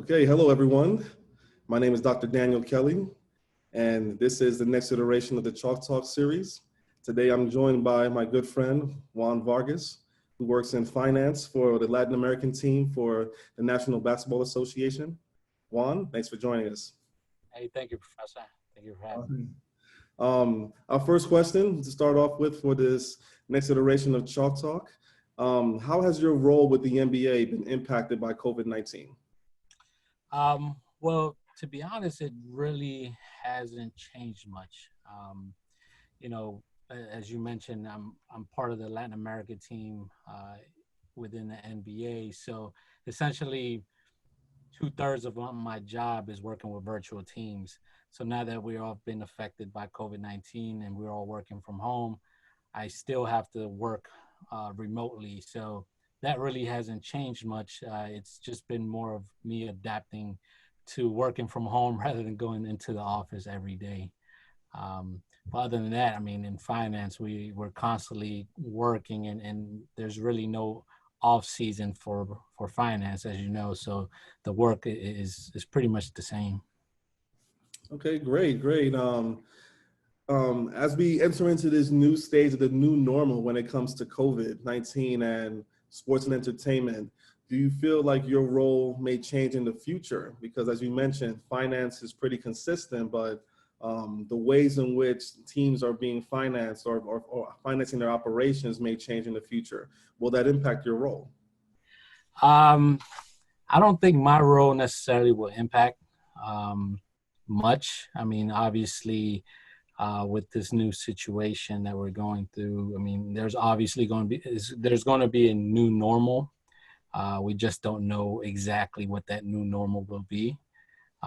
Okay, hello everyone. My name is Dr. Daniel Kelly, and this is the next iteration of the Chalk Talk series. Today I'm joined by my good friend, Juan Vargas, who works in finance for the Latin American team for the National Basketball Association. Juan, thanks for joining us. Hey, thank you, Professor. Thank you for having me. Our first question to start off with for this next iteration of Chalk Talk. How has your role with the NBA been impacted by COVID-19? Well, to be honest, it really hasn't changed much. As you mentioned, I'm part of the Latin America team within the NBA. So essentially, 2/3 of my job is working with virtual teams. So now that we're all been affected by COVID-19 and we're all working from home, I still have to work remotely. So that really hasn't changed much. It's just been more of me adapting to working from home rather than going into the office every day. But other than that, I mean, in finance, we're constantly working and there's really no off season for finance, as you know. So the work is pretty much the same. Okay, great. As we enter into this new stage of the new normal when it comes to COVID-19 and sports and entertainment, do you feel like your role may change in the future? Because as you mentioned, finance is pretty consistent, but the ways in which teams are being financed or financing their operations may change in the future. Will that impact your role? I don't think my role necessarily will impact much. I mean, obviously, with this new situation that we're going through, I mean, there's obviously going to be a new normal. We just don't know exactly what that new normal will be.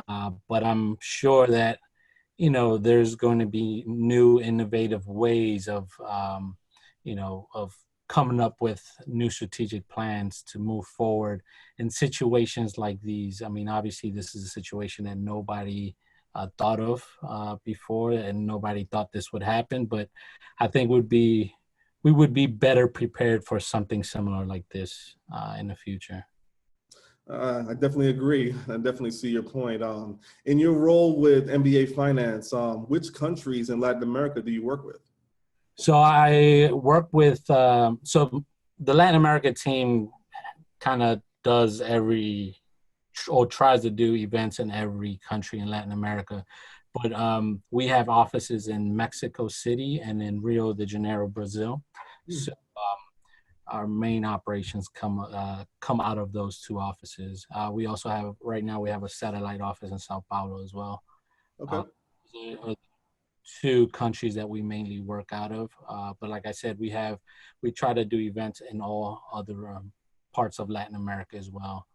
But I'm sure that, there's going to be new innovative ways of coming up with new strategic plans to move forward in situations like these. I mean, obviously, this is a situation that nobody thought of before, and nobody thought this would happen. But I think we would be better prepared for something similar like this in the future. I definitely agree. I definitely see your point. In your role with NBA Finance, which countries in Latin America do you work with? So I work with, so the Latin America team kind of does tries to do events in every country in Latin America. But we have offices in Mexico City and in Rio de Janeiro, Brazil. So our main operations come out of those two offices. We also have, right now, we have a satellite office in Sao Paulo as well. Okay. Two countries that we mainly work out of. But like I said, we try to do events in all other parts of Latin America as well.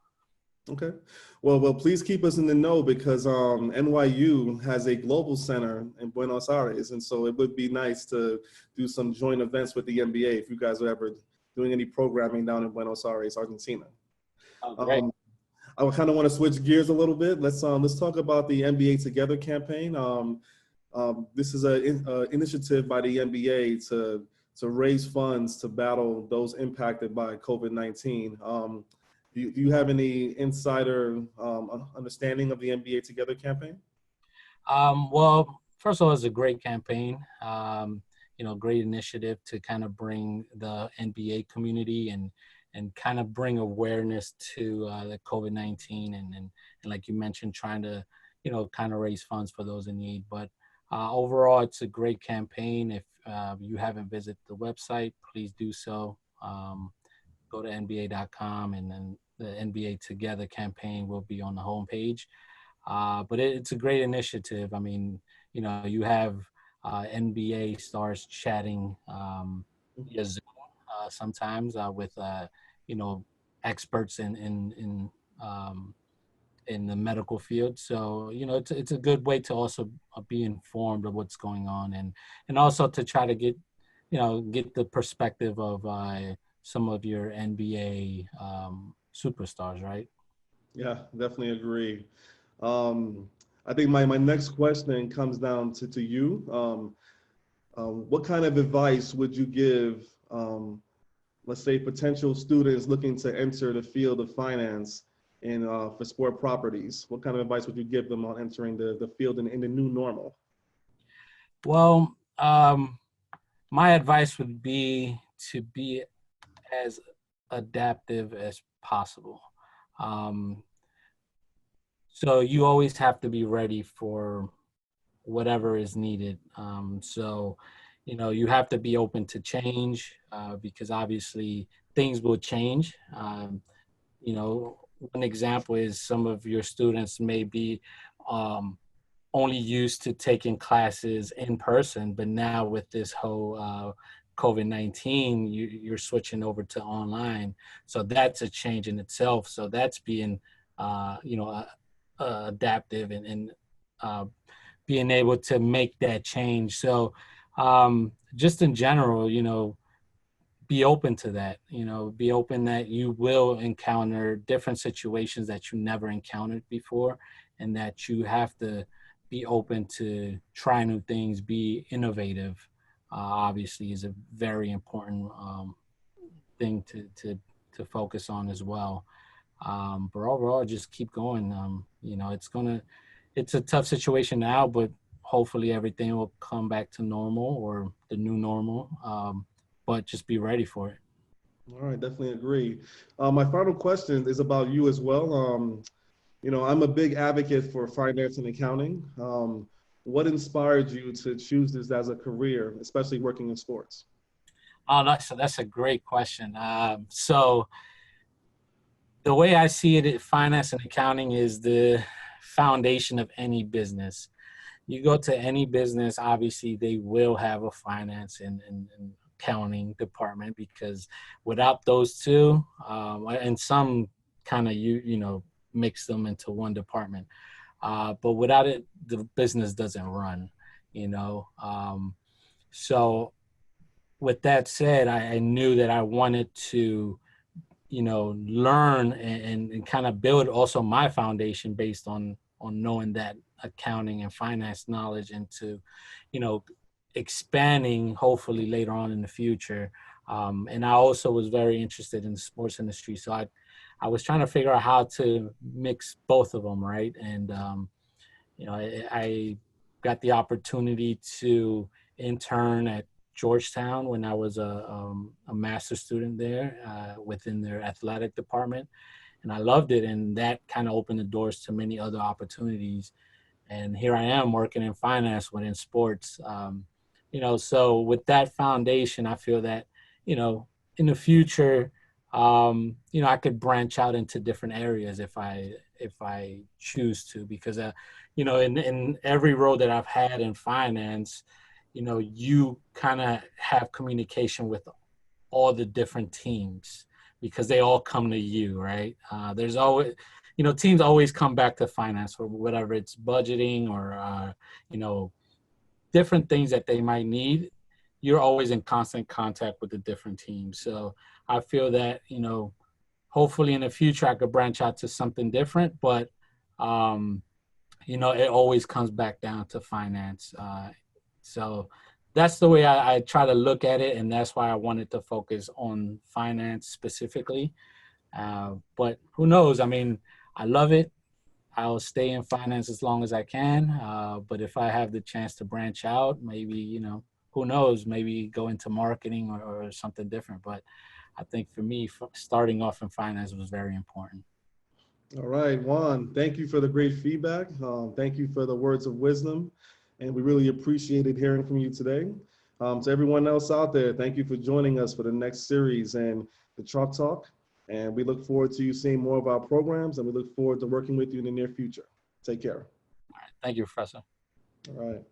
Okay. Well, please keep us in the know because NYU has a global center in Buenos Aires. And so it would be nice to do some joint events with the NBA if you guys are ever doing any programming down in Buenos Aires, Argentina. Oh, great. I kind of want to switch gears a little bit. Let's talk about the NBA Together campaign. This is an initiative by the NBA to raise funds to battle those impacted by COVID-19. Do you have any insider understanding of the NBA Together campaign? Well, first of all, it's a great campaign. Great initiative to kind of bring the NBA community and kind of bring awareness to the COVID-19 and like you mentioned, trying to kind of raise funds for those in need. But overall, it's a great campaign. If you haven't visited the website, please do so. Go to NBA.com and then the NBA Together campaign will be on the homepage. But it's a great initiative. I mean, you have NBA stars chatting via Zoom sometimes with experts in the medical field. So it's a good way to also be informed of what's going on and also to try to get the perspective of some of your NBA superstars, right? Yeah, definitely agree. I think my next question comes down to you. What kind of advice would you give, let's say, potential students looking to enter the field of finance for sport properties? What kind of advice would you give them on entering the field in the new normal? Well, my advice would be to be as adaptive as possible. Um, so you always have to be ready for whatever is needed. You have to be open to change because obviously things will change. One example is some of your students may be um, only used to taking classes in person, but now with this whole COVID-19, you're switching over to online. So that's a change in itself. So that's being, adaptive and uh, being able to make that change. So just in general, be open to that, be open that you will encounter different situations that you never encountered before, and that you have to be open to try new things, be innovative, obviously is a very important thing to focus on as well. But overall, just keep going. It's a tough situation now, but hopefully everything will come back to normal or the new normal. But just be ready for it. All right, definitely agree. My final question is about you as well. I'm a big advocate for finance and accounting. What inspired you to choose this as a career, especially working in sports? Oh, that's a great question. So the way I see it, finance and accounting is the foundation of any business. You go to any business, obviously they will have a finance and accounting department, because without those two, and some kind of mix them into one department. But without it, the business doesn't run. So with that said, I knew that I wanted to learn and kind of build also my foundation based on knowing that accounting and finance knowledge into, expanding hopefully later on in the future. And I also was very interested in the sports industry. So I was trying to figure out how to mix both of them, right? And, I got the opportunity to intern at Georgetown when I was a master's student there within their athletic department. And I loved it. And that kind of opened the doors to many other opportunities. And here I am working in finance within sports. So with that foundation, I feel that, in the future, I could branch out into different areas if I choose to, because, in every role that I've had in finance, you kind of have communication with all the different teams because they all come to you, right? There's always, teams always come back to finance for whatever it's budgeting or, different things that they might need. You're always in constant contact with the different teams. So I feel that, hopefully in the future I could branch out to something different, but, it always comes back down to finance. So that's the way I try to look at it. And that's why I wanted to focus on finance specifically. But who knows? I mean, I love it. I'll stay in finance as long as I can. But if I have the chance to branch out, maybe, who knows, maybe go into marketing or something different. But I think for me, starting off in finance was very important. All right, Juan, thank you for the great feedback. Thank you for the words of wisdom. And we really appreciated hearing from you today. To everyone else out there, thank you for joining us for the next series and the Chalk Talk. And we look forward to you seeing more of our programs, and we look forward to working with you in the near future. Take care. All right. Thank you, Professor. All right.